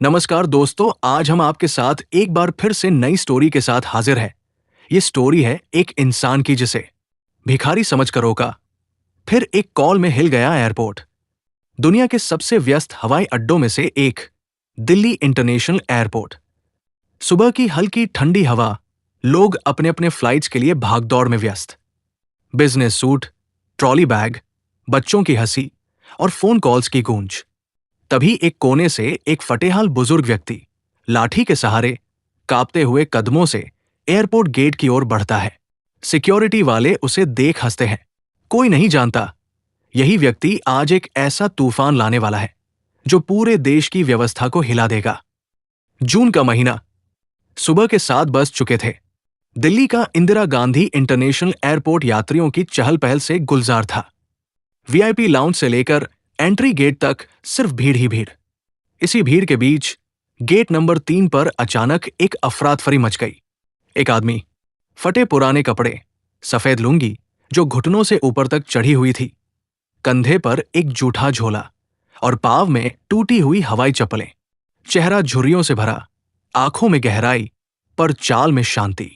नमस्कार दोस्तों, आज हम आपके साथ एक बार फिर से नई स्टोरी के साथ हाजिर हैं। ये स्टोरी है एक इंसान की जिसे भिखारी समझकर रोका, फिर एक कॉल में हिल गया एयरपोर्ट। दुनिया के सबसे व्यस्त हवाई अड्डों में से एक, दिल्ली इंटरनेशनल एयरपोर्ट। सुबह की हल्की ठंडी हवा, लोग अपने अपने फ्लाइट्स के लिए भागदौड़ में व्यस्त। बिजनेस सूट, ट्रॉली बैग, बच्चों की हंसी और फोन कॉल्स की गूंज। तभी एक कोने से एक फटेहाल बुजुर्ग व्यक्ति लाठी के सहारे कांपते हुए कदमों से एयरपोर्ट गेट की ओर बढ़ता है। सिक्योरिटी वाले उसे देख हंसते हैं। कोई नहीं जानता, यही व्यक्ति आज एक ऐसा तूफान लाने वाला है जो पूरे देश की व्यवस्था को हिला देगा। जून का महीना, सुबह के 7 बज चुके थे। दिल्ली का इंदिरा गांधी इंटरनेशनल एयरपोर्ट यात्रियों की चहल पहल से गुलजार था। वीआईपी लाउंज से लेकर एंट्री गेट तक सिर्फ भीड़ ही भीड़। इसी भीड़ के बीच गेट नंबर 3 पर अचानक एक अफरातफरी मच गई। एक आदमी, फटे पुराने कपड़े, सफेद लुंगी जो घुटनों से ऊपर तक चढ़ी हुई थी, कंधे पर एक जूठा झोला और पांव में टूटी हुई हवाई चप्पलें। चेहरा झुर्रियों से भरा, आंखों में गहराई पर चाल में शांति।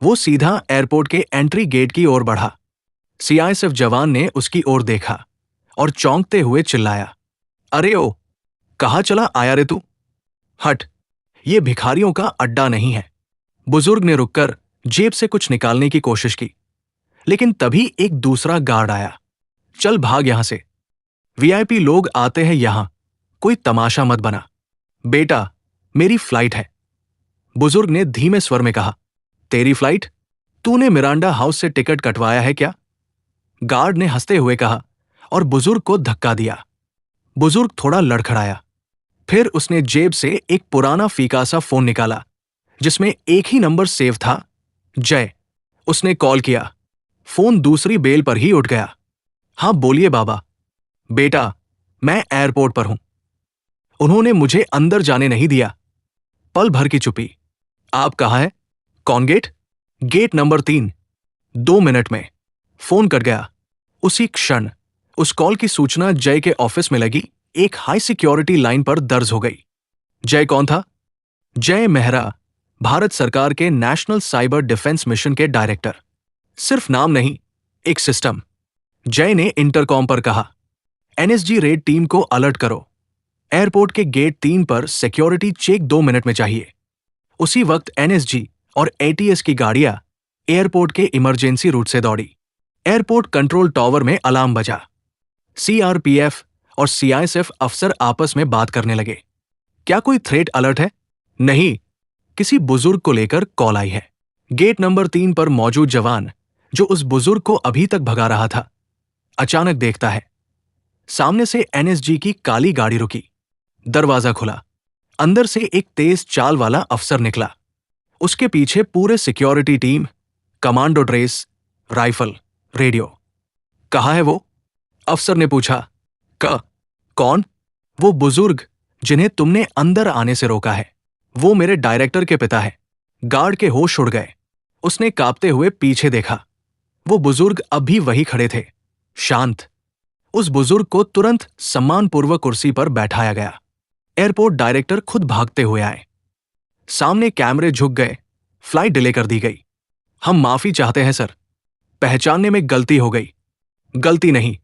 वो सीधा एयरपोर्ट के एंट्री गेट की ओर बढ़ा। सीआईएसएफ जवान ने उसकी ओर देखा और चौंकते हुए चिल्लाया, अरे ओ, कहाँ चला आया रे तू? हट, ये भिखारियों का अड्डा नहीं है। बुजुर्ग ने रुककर जेब से कुछ निकालने की कोशिश की, लेकिन तभी एक दूसरा गार्ड आया। चल भाग यहां से, वीआईपी लोग आते हैं यहां, कोई तमाशा मत बना। बेटा, मेरी फ्लाइट है, बुजुर्ग ने धीमे स्वर में कहा। तेरी फ्लाइट? तूने मिरांडा हाउस से टिकट कटवाया है क्या? गार्ड ने हंसते हुए कहा और बुजुर्ग को धक्का दिया। बुजुर्ग थोड़ा लड़खड़ाया। फिर उसने जेब से एक पुराना फीका सा फोन निकाला जिसमें एक ही नंबर सेव था, जय। उसने कॉल किया। फोन दूसरी बेल पर ही उठ गया। हाँ बोलिए बाबा। बेटा, मैं एयरपोर्ट पर हूं, उन्होंने मुझे अंदर जाने नहीं दिया। पल भर की चुप्पी। आप कहाँ हैं? कौन गेट? Gate number 3। 2 मिनट में। फोन कट गया। उसी क्षण उस कॉल की सूचना जय के ऑफिस में लगी एक हाई सिक्योरिटी लाइन पर दर्ज हो गई। जय कौन था? जय मेहरा, भारत सरकार के नेशनल साइबर डिफेंस मिशन के डायरेक्टर। सिर्फ नाम नहीं, एक सिस्टम। जय ने इंटरकॉम पर कहा, एनएसजी रेड टीम को अलर्ट करो, एयरपोर्ट के गेट 3 पर सिक्योरिटी चेक 2 मिनट में चाहिए। उसी वक्त एनएसजी और एटीएस की गाड़ियां एयरपोर्ट के इमरजेंसी रूट से दौड़ी। एयरपोर्ट कंट्रोल टावर में अलार्म बजा। सीआरपीएफ और सीआईएसएफ अफसर आपस में बात करने लगे। क्या कोई थ्रेट अलर्ट है? नहीं, किसी बुजुर्ग को लेकर कॉल आई है। गेट नंबर 3 पर मौजूद जवान, जो उस बुजुर्ग को अभी तक भगा रहा था, अचानक देखता है सामने से एनएसजी की काली गाड़ी रुकी। दरवाजा खुला। अंदर से एक तेज चाल वाला अफसर निकला। उसके पीछे पूरे security team, commando dress, rifle, radio. कहाँ है वो? अफसर ने पूछा। कौन? वो बुजुर्ग जिन्हें तुमने अंदर आने से रोका है। वो मेरे डायरेक्टर के पिता है। गार्ड के होश उड़ गए। उसने कांपते हुए पीछे देखा। वो बुजुर्ग अब भी वही खड़े थे, शांत। उस बुजुर्ग को तुरंत सम्मानपूर्वक कुर्सी पर बैठाया गया। एयरपोर्ट डायरेक्टर खुद भागते हुए आए। सामने कैमरे झुक गए। फ्लाइट डिले कर दी गई। हम माफी चाहते हैं सर, पहचानने में गलती हो गई। गलती नहीं,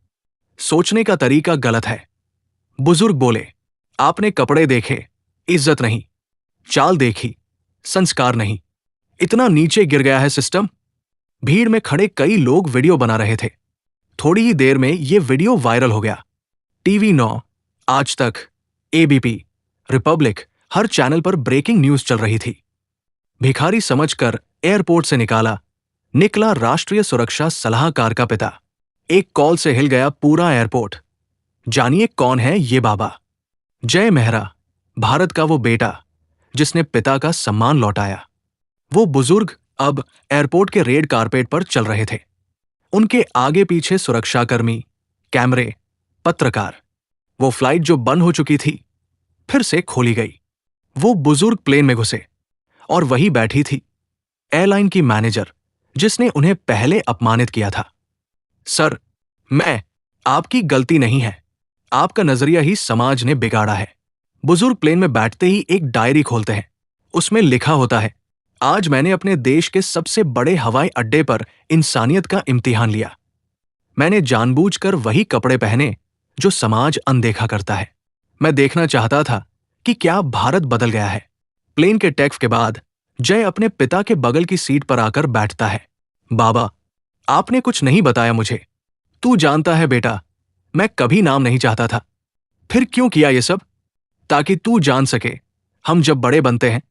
सोचने का तरीका गलत है। बुजुर्ग बोले, आपने कपड़े देखे, इज्जत नहीं। चाल देखी, संस्कार नहीं। इतना नीचे गिर गया है सिस्टम। भीड़ में खड़े कई लोग वीडियो बना रहे थे। थोड़ी ही देर में यह वीडियो वायरल हो गया। टीवी 9, आज तक, एबीपी, रिपब्लिक, हर चैनल पर ब्रेकिंग न्यूज चल रही थी। भिखारी समझकर एयरपोर्ट से निकला राष्ट्रीय सुरक्षा सलाहकार का पिता। एक कॉल से हिल गया पूरा एयरपोर्ट। जानिए कौन है ये बाबा? जय मेहरा, भारत का वो बेटा जिसने पिता का सम्मान लौटाया। वो बुजुर्ग अब एयरपोर्ट के रेड कारपेट पर चल रहे थे। उनके आगे पीछे सुरक्षाकर्मी, कैमरे, पत्रकार। वो फ्लाइट जो बंद हो चुकी थी, फिर से खोली गई। वो बुजुर्ग प्लेन में घुसे और वही बैठी थी एयरलाइन की मैनेजर, जिसने उन्हें पहले अपमानित किया था। सर, आपकी गलती नहीं है, आपका नजरिया ही समाज ने बिगाड़ा है। बुजुर्ग प्लेन में बैठते ही एक डायरी खोलते हैं। उसमें लिखा होता है, आज मैंने अपने देश के सबसे बड़े हवाई अड्डे पर इंसानियत का इम्तिहान लिया। मैंने जानबूझकर वही कपड़े पहने जो समाज अनदेखा करता है। मैं देखना चाहता था कि क्या भारत बदल गया है। प्लेन के टेक के बाद जय अपने पिता के बगल की सीट पर आकर बैठता है। बाबा, आपने कुछ नहीं बताया मुझे। तू जानता है बेटा, मैं कभी नाम नहीं चाहता था। फिर क्यों किया ये सब? ताकि तू जान सके, हम जब बड़े बनते हैं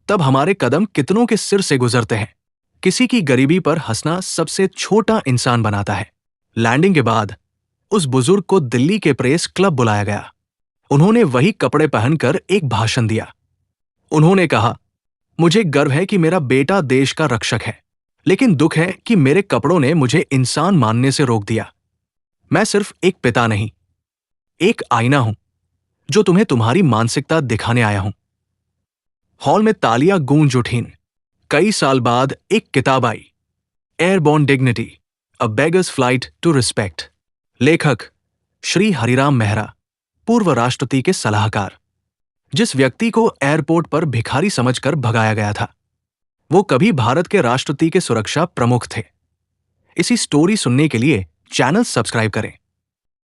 तब हमारे कदम कितनों के सिर से गुजरते हैं। किसी की गरीबी पर हंसना सबसे छोटा इंसान बनाता है। लैंडिंग के बाद उस बुजुर्ग को दिल्ली के प्रेस क्लब बुलाया गया। उन्होंने वही कपड़े पहनकर एक भाषण दिया। उन्होंने कहा, मुझे गर्व है कि मेरा बेटा देश का रक्षक है, लेकिन दुख है कि मेरे कपड़ों ने मुझे इंसान मानने से रोक दिया। मैं सिर्फ एक पिता नहीं, एक आईना हूं जो तुम्हें तुम्हारी मानसिकता दिखाने आया हूं। हॉल में तालियां गूंज उठीं। कई साल बाद एक किताब आई, airborne dignity, a beggar's flight to respect. लेखक श्री हरिराम मेहरा, पूर्व राष्ट्रपति के सलाहकार, जिस व्यक्ति को एयरपोर्ट पर भिखारी समझकर भगाया गया था, वो कभी भारत के राष्ट्रपति के सुरक्षा प्रमुख थे। इसी स्टोरी सुनने के लिए चैनल सब्सक्राइब करें।